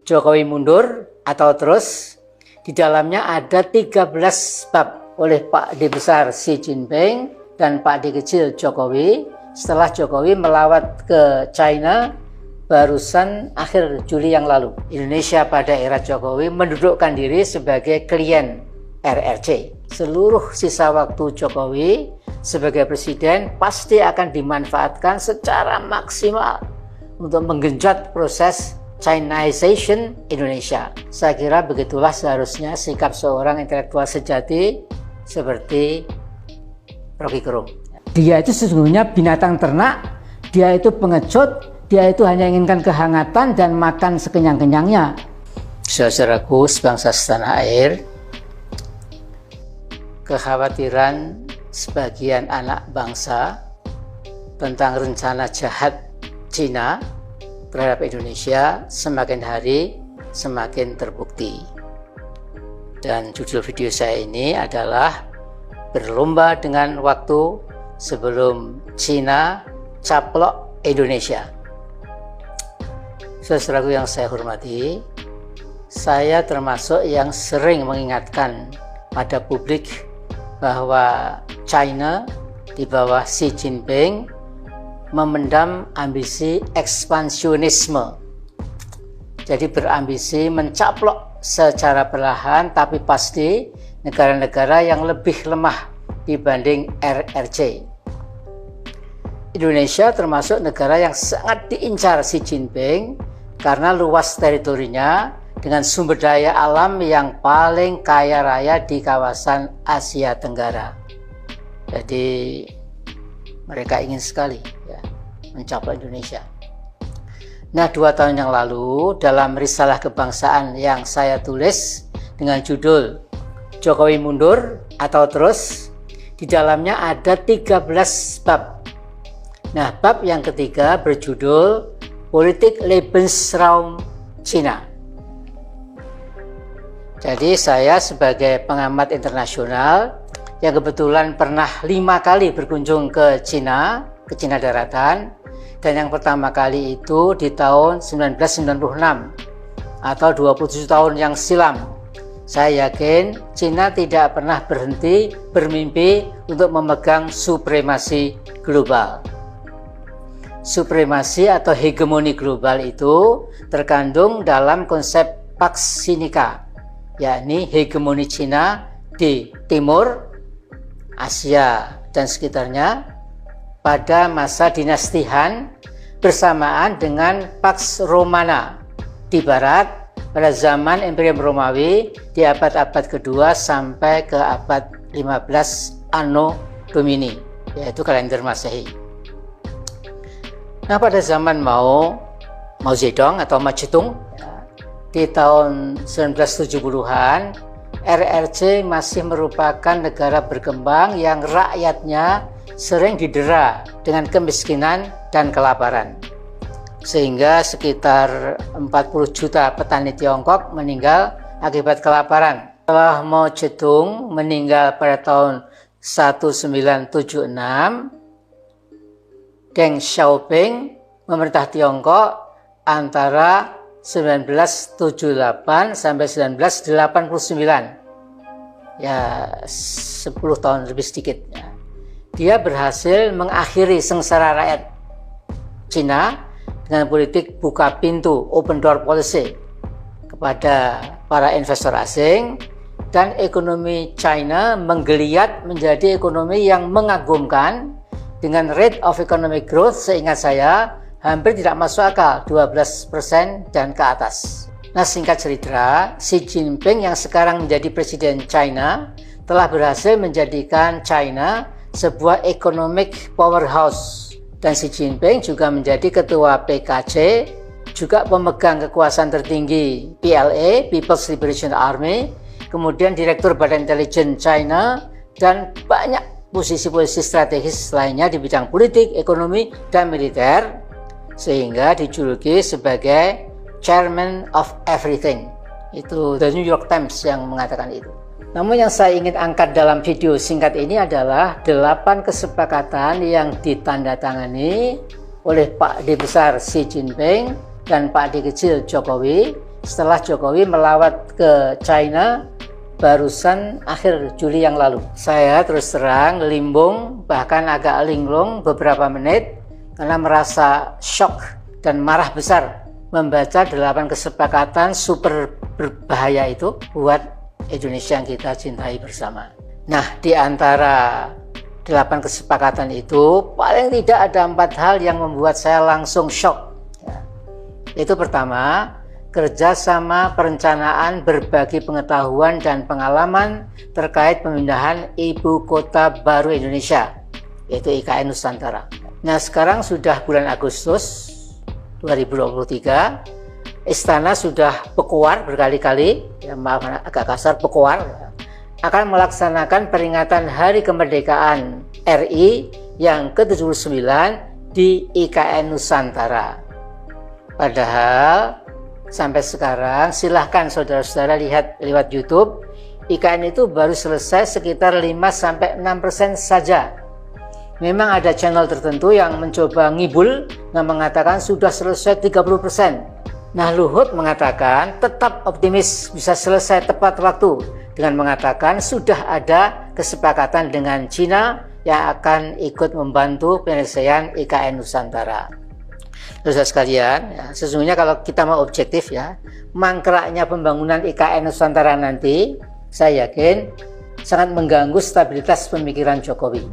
Jokowi mundur atau terus. Di dalamnya ada 13 bab oleh Pak D besar Xi Jinping dan Pak D kecil Jokowi setelah Jokowi melawat ke China barusan akhir Juli yang lalu. Indonesia pada era Jokowi mendudukkan diri sebagai klien RRC. Seluruh sisa waktu Jokowi sebagai presiden pasti akan dimanfaatkan secara maksimal untuk menggenjot proses Chinization Indonesia. Saya kira begitulah seharusnya sikap seorang intelektual sejati seperti Rocky Gerung. Dia itu sesungguhnya binatang ternak, dia itu pengecut, dia itu hanya inginkan kehangatan dan makan sekenyang-kenyangnya. Saudaraku sebangsa setanah air, kekhawatiran sebagian anak bangsa tentang rencana jahat Cina terhadap Indonesia semakin hari semakin terbukti. Dan judul video saya ini adalah berlomba dengan waktu sebelum Cina caplok Indonesia. Saudaraku yang saya hormati, saya termasuk yang sering mengingatkan pada publik bahwa China di bawah Xi Jinping memendam ambisi ekspansionisme. Jadi berambisi mencaplok secara perlahan tapi pasti negara-negara yang lebih lemah dibanding RRC. Indonesia termasuk negara yang sangat diincar Xi Jinping karena luas teritorinya dengan sumber daya alam yang paling kaya raya di kawasan Asia Tenggara. Jadi mereka ingin sekali mencapai Indonesia. Nah, 2 tahun yang lalu dalam risalah kebangsaan yang saya tulis dengan judul Jokowi mundur atau terus, di dalamnya ada 13 bab. Nah, bab yang ketiga berjudul Politik Lebensraum China. Jadi saya sebagai pengamat internasional yang kebetulan pernah 5 kali berkunjung ke Cina daratan, dan yang pertama kali itu di tahun 1996 atau 27 tahun yang silam. Saya yakin Cina tidak pernah berhenti bermimpi untuk memegang supremasi global. Supremasi atau hegemoni global itu terkandung dalam konsep Pax Sinica, yakni hegemoni Cina di timur, Asia dan sekitarnya pada masa dinasti Han bersamaan dengan Pax Romana di barat pada zaman Imperium Romawi di abad-abad kedua sampai ke abad 15 Anno Domini, yaitu kalender Masehi. Nah, pada zaman Mao Zedong atau Mao Zedong di tahun 1970-an, RRC masih merupakan negara berkembang yang rakyatnya sering didera dengan kemiskinan dan kelaparan, sehingga sekitar 40 juta petani Tiongkok meninggal akibat kelaparan. Setelah Mao Zedong meninggal pada tahun 1976, Deng Xiaoping memerintah Tiongkok antara 1978 sampai 1989, ya 10 tahun lebih sedikit ya. Dia berhasil mengakhiri sengsara rakyat Cina dengan politik buka pintu open door policy kepada para investor asing, dan ekonomi China menggeliat menjadi ekonomi yang mengagumkan dengan rate of economic growth seingat saya hampir tidak masuk akal, 12% dan ke atas. Nah, singkat cerita, Xi Jinping yang sekarang menjadi presiden China telah berhasil menjadikan China sebuah economic powerhouse, dan Xi Jinping juga menjadi ketua PKC, juga pemegang kekuasaan tertinggi PLA, People's Liberation Army, kemudian Direktur Badan Intelijen China, dan banyak posisi-posisi strategis lainnya di bidang politik, ekonomi, dan militer, sehingga dijuluki sebagai Chairman of Everything. Itu The New York Times yang mengatakan itu. Namun yang saya ingin angkat dalam video singkat ini adalah 8 kesepakatan yang ditandatangani oleh Pak D besar Xi Jinping dan Pak D kecil Jokowi setelah Jokowi melawat ke China barusan akhir Juli yang lalu. Saya terus terang limbung, bahkan agak linglung beberapa menit karena merasa shock dan marah besar membaca 8 kesepakatan super berbahaya itu buat Indonesia yang kita cintai bersama. Nah, di antara 8 kesepakatan itu paling tidak ada 4 hal yang membuat saya langsung shock. Itu pertama, kerjasama perencanaan berbagi pengetahuan dan pengalaman terkait pemindahan ibu kota baru Indonesia, yaitu IKN Nusantara. Nah, sekarang sudah bulan Agustus 2023, Istana sudah pekuar berkali-kali, ya maaf agak kasar, pekuar, akan melaksanakan peringatan Hari Kemerdekaan RI yang ke-79 di IKN Nusantara. Padahal sampai sekarang silahkan saudara-saudara lihat lewat YouTube, IKN itu baru selesai sekitar 5-6% saja. Memang ada channel tertentu yang mencoba ngibul dan mengatakan sudah selesai 30%. Nah, Luhut mengatakan tetap optimis bisa selesai tepat waktu dengan mengatakan sudah ada kesepakatan dengan Cina yang akan ikut membantu penyelesaian IKN Nusantara. Saudara sekalian, ya, sesungguhnya kalau kita mau objektif ya, mangkraknya pembangunan IKN Nusantara nanti, saya yakin sangat mengganggu stabilitas pemikiran Jokowi.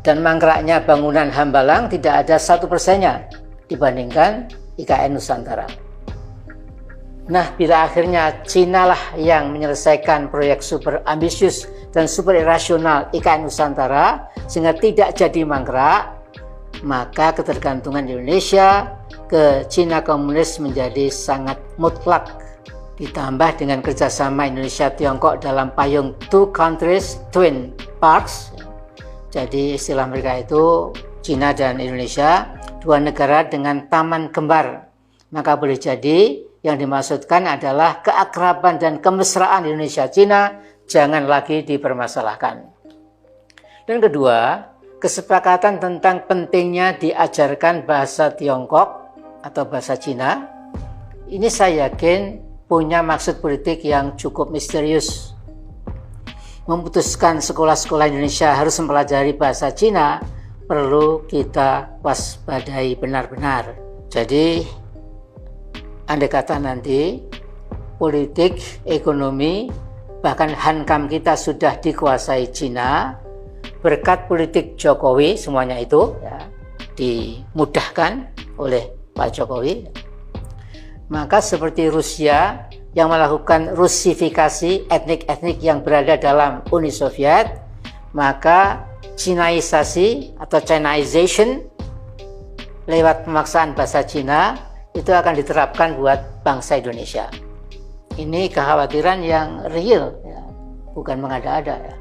Dan mangkraknya bangunan Hambalang tidak ada 1%-nya dibandingkan IKN Nusantara. Nah, bila akhirnya Cina lah yang menyelesaikan proyek super ambisius dan super irasional IKN Nusantara sehingga tidak jadi mangkrak, maka ketergantungan Indonesia ke Cina komunis menjadi sangat mutlak. Ditambah dengan kerjasama Indonesia-Tiongkok dalam payung two countries, twin parks. Jadi istilah mereka itu Cina dan Indonesia, dua negara dengan taman kembar. Maka boleh jadi yang dimaksudkan adalah keakraban dan kemesraan Indonesia-Cina jangan lagi dipermasalahkan. Dan kedua, kesepakatan tentang pentingnya diajarkan bahasa Tiongkok atau bahasa Cina. Ini saya yakin punya maksud politik yang cukup misterius. Memutuskan sekolah-sekolah Indonesia harus mempelajari bahasa Cina perlu kita waspadai benar-benar. Jadi andai kata nanti politik, ekonomi, bahkan hankam kita sudah dikuasai Cina, berkat politik Jokowi semuanya itu ya, dimudahkan oleh Pak Jokowi, maka seperti Rusia yang melakukan Rusifikasi etnik-etnik yang berada dalam Uni Soviet, maka Cinaisasi atau Chinaization lewat pemaksaan bahasa Cina itu akan diterapkan buat bangsa Indonesia. Ini kekhawatiran yang real, ya, bukan mengada-ada. Ya.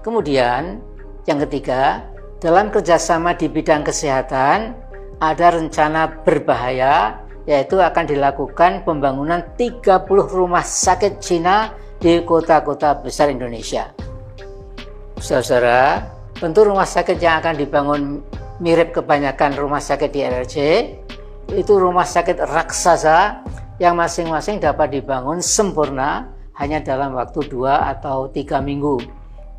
Kemudian yang ketiga, dalam kerjasama di bidang kesehatan ada rencana berbahaya, yaitu akan dilakukan pembangunan 30 rumah sakit Cina di kota-kota besar Indonesia. Saudara, tentu rumah sakit yang akan dibangun mirip kebanyakan rumah sakit di RRC, itu rumah sakit raksasa yang masing-masing dapat dibangun sempurna hanya dalam waktu 2 atau 3 minggu.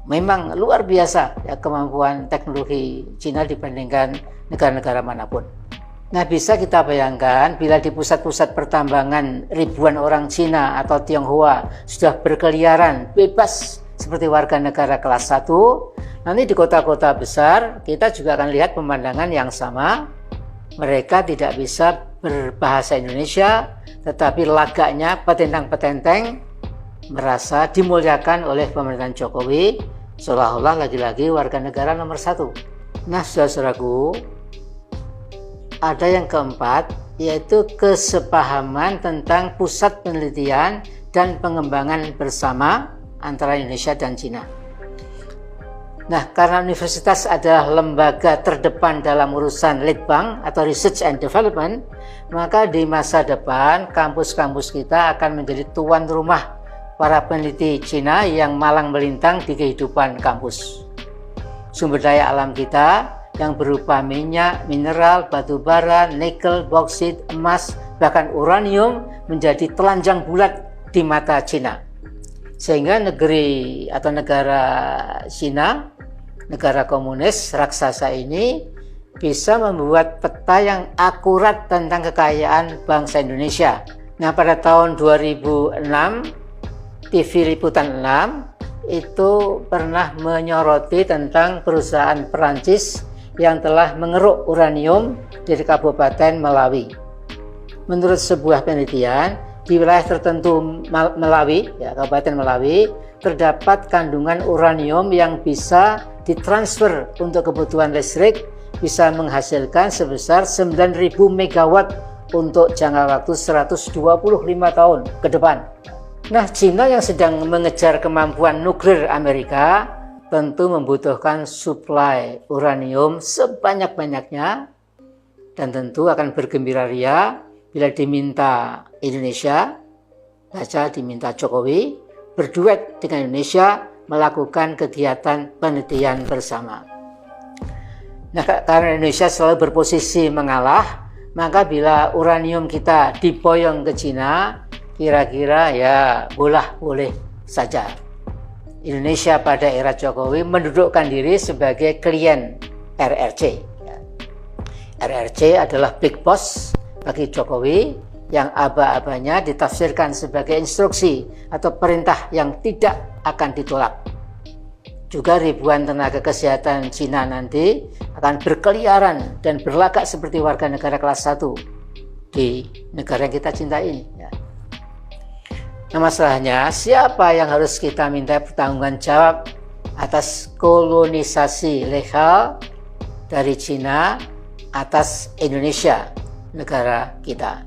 Memang luar biasa ya kemampuan teknologi Cina dibandingkan negara-negara manapun. Nah, bisa kita bayangkan bila di pusat-pusat pertambangan ribuan orang Cina atau Tionghoa sudah berkeliaran bebas seperti warga negara kelas 1, nanti di kota-kota besar kita juga akan lihat pemandangan yang sama. Mereka tidak bisa berbahasa Indonesia, tetapi lagaknya petentang-petenteng merasa dimuliakan oleh pemerintahan Jokowi, seolah-olah lagi-lagi warga negara nomor 1. Nah, saudaraku, ada yang keempat, yaitu kesepahaman tentang pusat penelitian dan pengembangan bersama antara Indonesia dan Cina. Nah, karena universitas adalah lembaga terdepan dalam urusan litbang atau research and development, maka di masa depan kampus-kampus kita akan menjadi tuan rumah para peneliti Cina yang malang melintang di kehidupan kampus. Sumber daya alam kita yang berupa minyak, mineral, batu bara, nikel, boksit, emas, bahkan uranium menjadi telanjang bulat di mata Cina. Sehingga negara Cina, negara komunis raksasa ini bisa membuat peta yang akurat tentang kekayaan bangsa Indonesia. Nah, pada tahun 2006, TV Liputan 6 itu pernah menyoroti tentang perusahaan Perancis yang telah mengeruk uranium dari Kabupaten Melawi. Menurut sebuah penelitian, di wilayah tertentu Melawi, Kabupaten Melawi, terdapat kandungan uranium yang bisa ditransfer untuk kebutuhan listrik, bisa menghasilkan sebesar 9.000 megawatt untuk jangka waktu 125 tahun ke depan. Nah, Cina yang sedang mengejar kemampuan nuklir Amerika tentu membutuhkan suplai uranium sebanyak-banyaknya dan tentu akan bergembira ria bila diminta Indonesia, diminta Jokowi berduet dengan Indonesia melakukan kegiatan penelitian bersama. Nah, karena Indonesia selalu berposisi mengalah, maka bila uranium kita diboyong ke Cina, kira-kira ya boleh saja. Indonesia pada era Jokowi mendudukkan diri sebagai klien RRC. RRC adalah big boss bagi Jokowi yang aba-abanya ditafsirkan sebagai instruksi atau perintah yang tidak akan ditolak. Juga ribuan tenaga kesehatan Cina nanti akan berkeliaran dan berlagak seperti warga negara kelas 1 di negara yang kita cintai ini. Nah, masalahnya siapa yang harus kita minta pertanggungjawaban jawab atas kolonisasi legal dari Cina atas Indonesia, negara kita?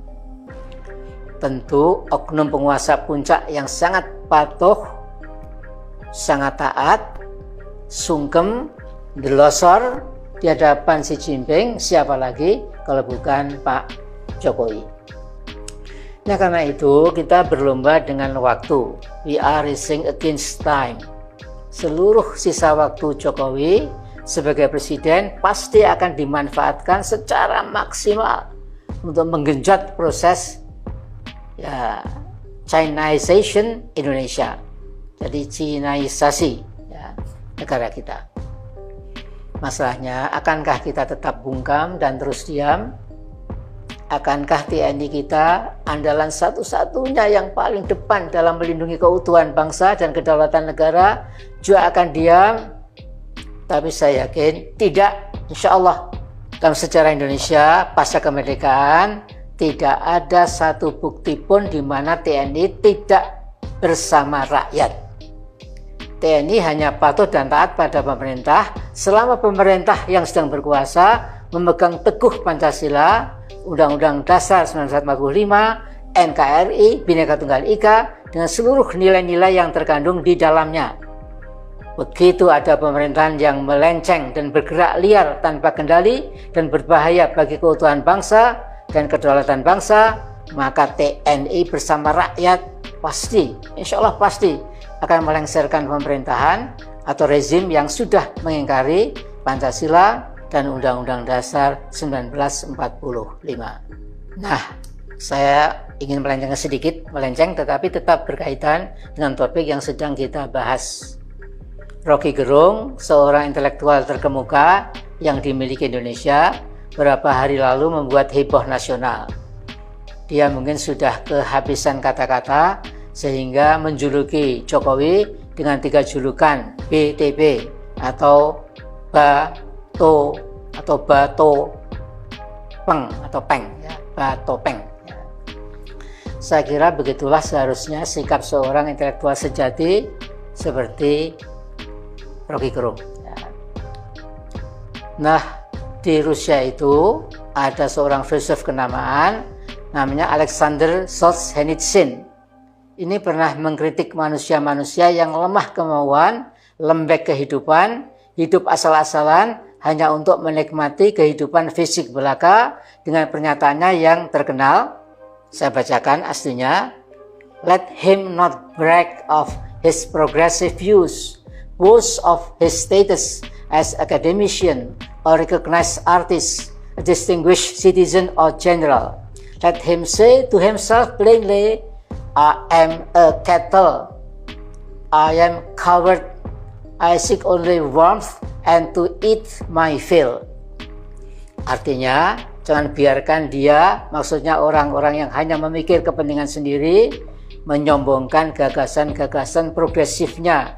Tentu oknum penguasa puncak yang sangat patuh, sangat taat, sungkem, delosor di hadapan Xi Jinping, siapa lagi kalau bukan Pak Jokowi. Nah, karena itu kita berlomba dengan waktu. We are racing against time. Seluruh sisa waktu Jokowi sebagai presiden pasti akan dimanfaatkan secara maksimal untuk menggenjot proses Chinization Indonesia. Jadi Cinaisasi negara kita. Masalahnya, akankah kita tetap bungkam dan terus diam? Akankah TNI kita, andalan satu-satunya yang paling depan dalam melindungi keutuhan bangsa dan kedaulatan negara, juga akan diam? Tapi saya yakin tidak. Insya Allah dalam sejarah Indonesia pasca kemerdekaan tidak ada satu bukti pun di mana TNI tidak bersama rakyat. TNI hanya patuh dan taat pada pemerintah selama pemerintah yang sedang berkuasa memegang teguh Pancasila, Undang-Undang Dasar 1945, NKRI, Bhinneka Tunggal Ika dengan seluruh nilai-nilai yang terkandung di dalamnya. Begitu ada pemerintahan yang melenceng dan bergerak liar tanpa kendali dan berbahaya bagi keutuhan bangsa dan kedaulatan bangsa, maka TNI bersama rakyat pasti, insya Allah pasti akan melengsarkan pemerintahan atau rezim yang sudah mengingkari Pancasila dan Undang-Undang Dasar 1945. Nah, saya ingin melenceng tetapi tetap berkaitan dengan topik yang sedang kita bahas. Rocky Gerung, seorang intelektual terkemuka yang dimiliki Indonesia, beberapa hari lalu membuat heboh nasional. Dia mungkin sudah kehabisan kata-kata sehingga menjuluki Jokowi dengan 3 julukan BTP atau Bato atau Batopeng atau Peng, Batopeng. Saya kira begitulah seharusnya sikap seorang intelektual sejati seperti Rocky Gerung. Nah, di Rusia itu ada seorang filsuf kenamaan namanya Alexander Solzhenitsyn. Ini pernah mengkritik manusia-manusia yang lemah kemauan, lembek kehidupan, hidup asal-asalan hanya untuk menikmati kehidupan fisik belaka dengan pernyataannya yang terkenal. Saya bacakan aslinya. Let him not brag of his progressive views, boast of his status as academician or recognized artist, a distinguished citizen or general. Let him say to himself plainly, I am a cattle, I am coward, I seek only warmth and to eat my fill. Artinya, jangan biarkan dia, maksudnya orang-orang yang hanya memikir kepentingan sendiri, menyombongkan gagasan-gagasan progresifnya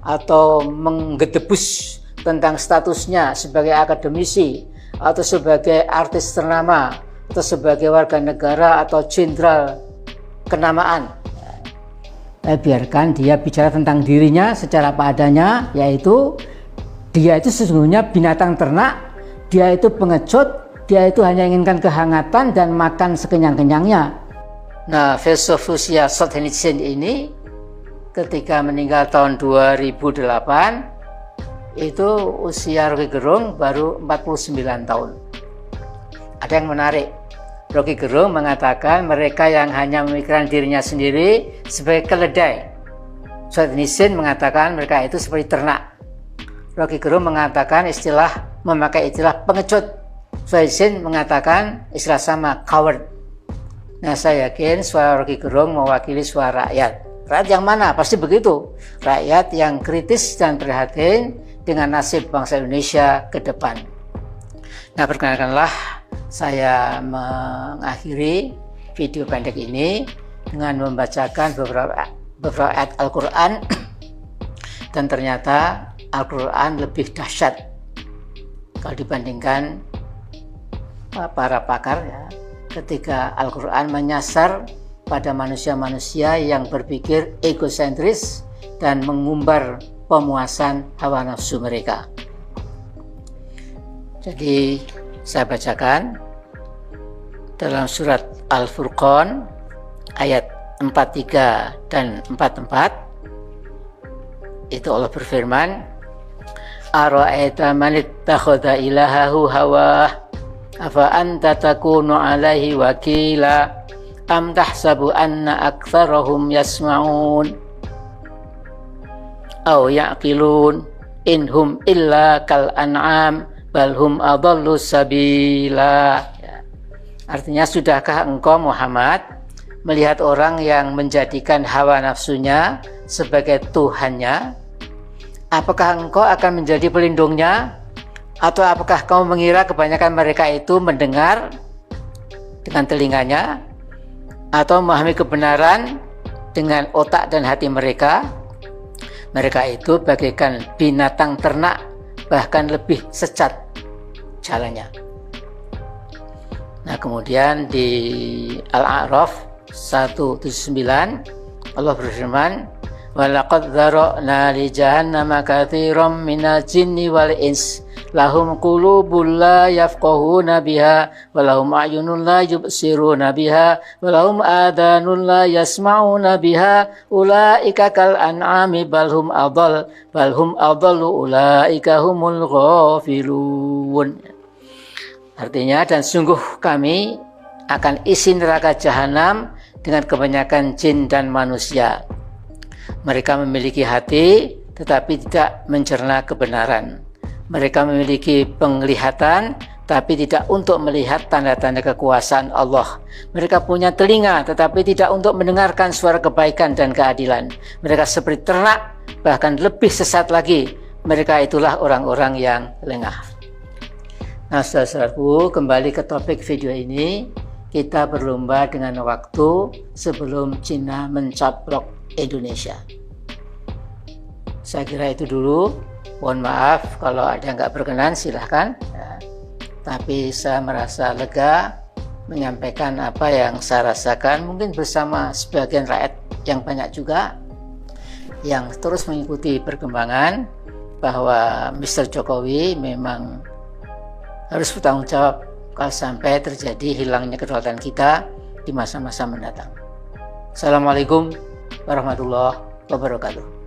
atau menggedebus tentang statusnya sebagai akademisi atau sebagai artis ternama atau sebagai warga negara atau jenderal kenamaan. Biarkan dia bicara tentang dirinya secara apa adanya, yaitu dia itu sesungguhnya binatang ternak, dia itu pengecut, dia itu hanya inginkan kehangatan dan makan sekenyang-kenyangnya. Nah, filsufus Solzhenitsyn ini ketika meninggal tahun 2008 itu usia Rocky Gerung baru 49 tahun. Ada yang menarik, Rocky Gerung mengatakan mereka yang hanya memikirkan dirinya sendiri sebagai keledai. Solzhenitsyn mengatakan mereka itu seperti ternak. Rocky Gerung mengatakan memakai istilah pengecut. Solzhenitsyn mengatakan istilah sama, coward. Nah, saya yakin suara Rocky Gerung mewakili suara rakyat. Rakyat yang mana? Pasti begitu. Rakyat yang kritis dan prihatin dengan nasib bangsa Indonesia ke depan. Nah, perkenalkanlah saya mengakhiri video pendek ini dengan membacakan beberapa ayat Al-Quran. Dan ternyata Al-Quran lebih dahsyat kalau dibandingkan para pakar ya, ketika Al-Quran menyasar pada manusia-manusia yang berpikir egosentris dan mengumbar pemuasan hawa nafsu mereka. Jadi saya bacakan dalam surat Al-Furqan ayat 43 dan 44. Itu Allah berfirman, Ara'aita man ittakhadha ilahahu hawah afa anta takunu alaihi wakila am tahsabu anna aktsarahum yasma'un aw ya'qilun inhum illa kal an'am bal hum adallu sabila. Ya. Artinya, sudahkah engkau Muhammad melihat orang yang menjadikan hawa nafsunya sebagai Tuhannya? Apakah engkau akan menjadi pelindungnya? Atau apakah kamu mengira kebanyakan mereka itu mendengar dengan telinganya atau memahami kebenaran dengan otak dan hati mereka? Mereka itu bagaikan binatang ternak, bahkan lebih sesat jalannya. Nah, kemudian di Al-A'raf 179 Allah berfirman, walaqad dzara'na li jahannama katsiran minal jinni wal ins lahum qulubun la yafqahuna biha wa lahum a'yunun la yubsiruna biha wa lahum adhanun la yasma'una biha ulaika kal an'ami bal hum adallu ulaika humul ghafilun. Artinya, dan sungguh kami akan isi neraka jahanam dengan kebanyakan jin dan manusia. Mereka memiliki hati tetapi tidak mencerna kebenaran. Mereka memiliki penglihatan tapi tidak untuk melihat tanda-tanda kekuasaan Allah. Mereka punya telinga tetapi tidak untuk mendengarkan suara kebaikan dan keadilan. Mereka seperti ternak, bahkan lebih sesat lagi. Mereka itulah orang-orang yang lengah. Nah, saudara-saudaraku, kembali ke topik video ini. Kita berlomba dengan waktu sebelum Cina mencaplok Indonesia. Saya kira itu dulu. Mohon maaf kalau ada yang nggak berkenan, silahkan ya. Tapi saya merasa lega menyampaikan apa yang saya rasakan, mungkin bersama sebagian rakyat yang banyak juga yang terus mengikuti perkembangan bahwa Mr. Jokowi memang harus bertanggung jawab kalau sampai terjadi hilangnya kedaulatan kita di masa-masa mendatang. Assalamualaikum warahmatullahi wabarakatuh.